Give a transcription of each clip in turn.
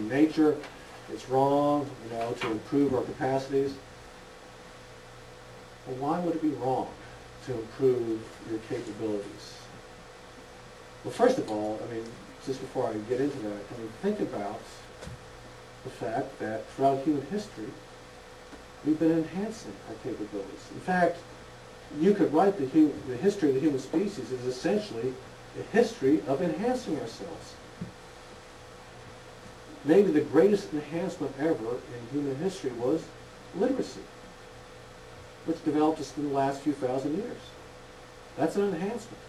nature, it's wrong, to improve our capacities. Well, why would it be wrong to improve your capabilities? Well, first of all, just before I get into that, think about the fact that throughout human history, we've been enhancing our capabilities. In fact, you could write the history of the human species is essentially a history of enhancing ourselves. Maybe the greatest enhancement ever in human history was literacy, which developed just in the last few thousand years. That's an enhancement,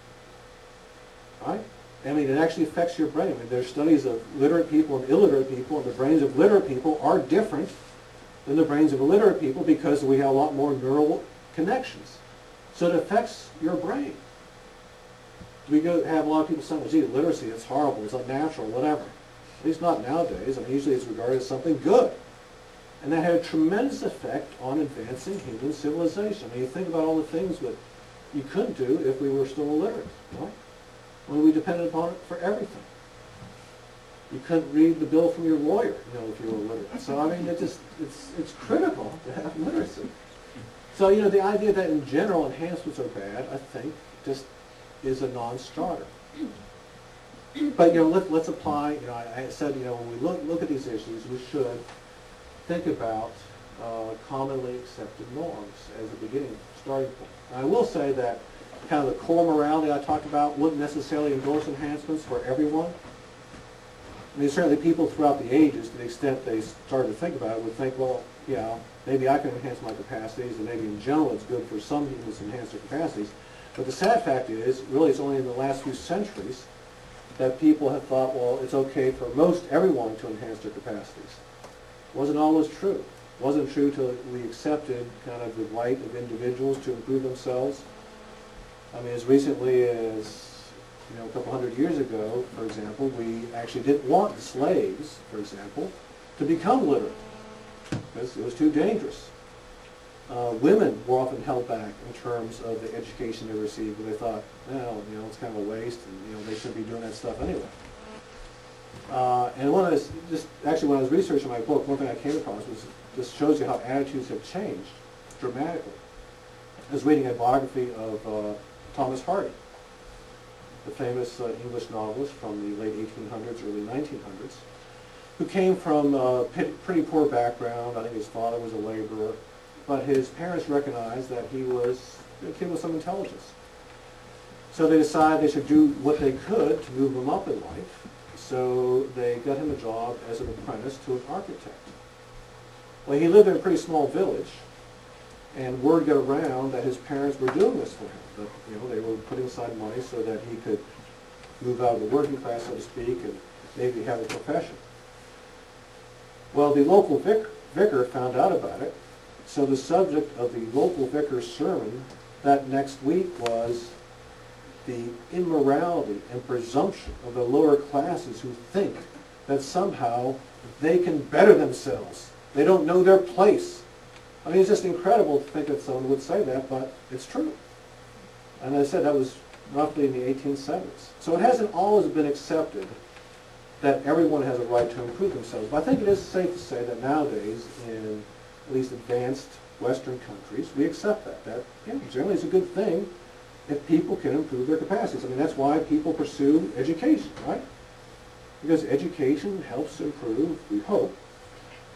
right? It actually affects your brain. There's studies of literate people and illiterate people, and the brains of literate people are different than the brains of illiterate people because we have a lot more neural connections. So it affects your brain. We have a lot of people saying, well, gee, literacy, it's horrible, it's unnatural, whatever. At least not nowadays. Usually it's regarded as something good. And that had a tremendous effect on advancing human civilization. You think about all the things that you couldn't do if we were still illiterate, right? We depended upon it for everything. You couldn't read the bill from your lawyer, if you were illiterate. So, it's critical to have literacy. So, the idea that in general enhancements are bad, I think, just is a non-starter. But, let's apply, I said, when we look at these issues, we should think about commonly accepted norms as a beginning, starting point. And I will say that kind of the core morality I talked about wouldn't necessarily endorse enhancements for everyone. Certainly people throughout the ages, to the extent they started to think about it, would think, well, yeah, maybe I can enhance my capacities, and maybe in general it's good for some humans to enhance their capacities. But the sad fact is, really it's only in the last few centuries that people have thought, well, it's okay for everyone to enhance their capacities. It wasn't always true. It wasn't true till we accepted kind of the right of individuals to improve themselves. As recently as a couple hundred years ago, for example, we actually didn't want the slaves, for example, to become literate because it was too dangerous. Women were often held back in terms of the education they received, because they thought, well, it's kind of a waste, and they shouldn't be doing that stuff anyway. And when I was researching my book, one thing I came across was this shows you how attitudes have changed dramatically. I was reading a biography of Thomas Hardy, the famous English novelist from the late 1800s, early 1900s, who came from a pretty poor background. I think his father was a laborer, but his parents recognized that he was a kid with some intelligence. So they decided they should do what they could to move him up in life. So they got him a job as an apprentice to an architect. Well, he lived in a pretty small village, and word got around that his parents were doing this for him. That they were putting aside money so that he could move out of the working class, so to speak, and maybe have a profession. Well, the local vicar found out about it, so the subject of the local vicar's sermon that next week was the immorality and presumption of the lower classes who think that somehow they can better themselves. They don't know their place. It's just incredible to think that someone would say that, but it's true. And as I said, that was roughly in the 1870s. So it hasn't always been accepted that everyone has a right to improve themselves. But I think it is safe to say that nowadays, in at least advanced Western countries, we accept that generally it's a good thing if people can improve their capacities. That's why people pursue education, right? Because education helps improve, we hope,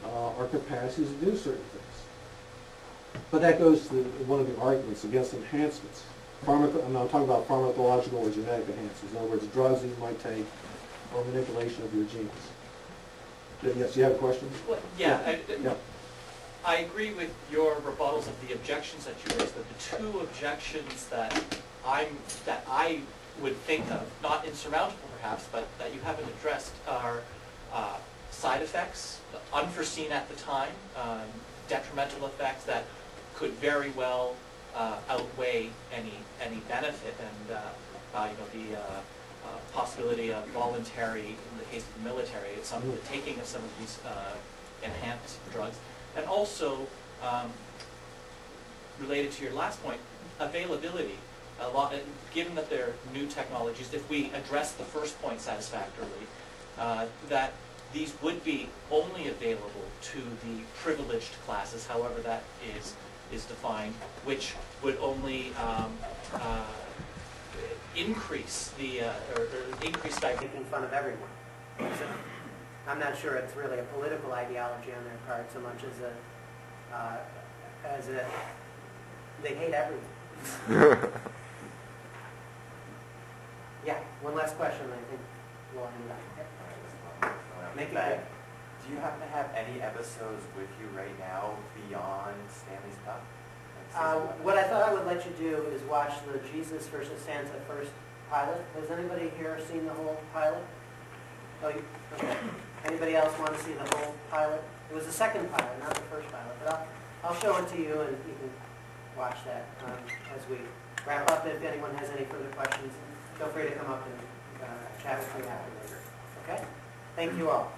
our capacities to do certain things. But that goes to one of the arguments against enhancements. I'm not talking about pharmacological or genetic enhancements. In other words, drugs that you might take or manipulation of your genes. Yes, you have a question? Well, yeah. I agree with your rebuttals of the objections that you raised, but the two objections that I would think of, not insurmountable perhaps, but that you haven't addressed are side effects, unforeseen at the time, detrimental effects that could very well outweigh any benefit, and the possibility of voluntary, in the case of the military, the taking of some of these enhanced drugs, and also related to your last point, availability. Given that they're new technologies, if we address the first point satisfactorily, that these would be only available to the privileged classes, however that is defined, which would only increase the or increase diversity. Making fun of everyone. So I'm not sure it's really a political ideology on their part so much as a they hate everyone. Yeah, one last question, I think we'll end up. Make it quick. Do you happen to have any episodes with you right now beyond Stanley's Cup? What I thought I would let you do is watch the Jesus versus Santa first pilot. Has anybody here seen the whole pilot? Oh, okay. Anybody else want to see the whole pilot? It was the second pilot, not the first pilot. But I'll show it to you, and you can watch that as we wrap up. If anyone has any further questions, feel free to come up and chat with me after later. Okay? Thank you all.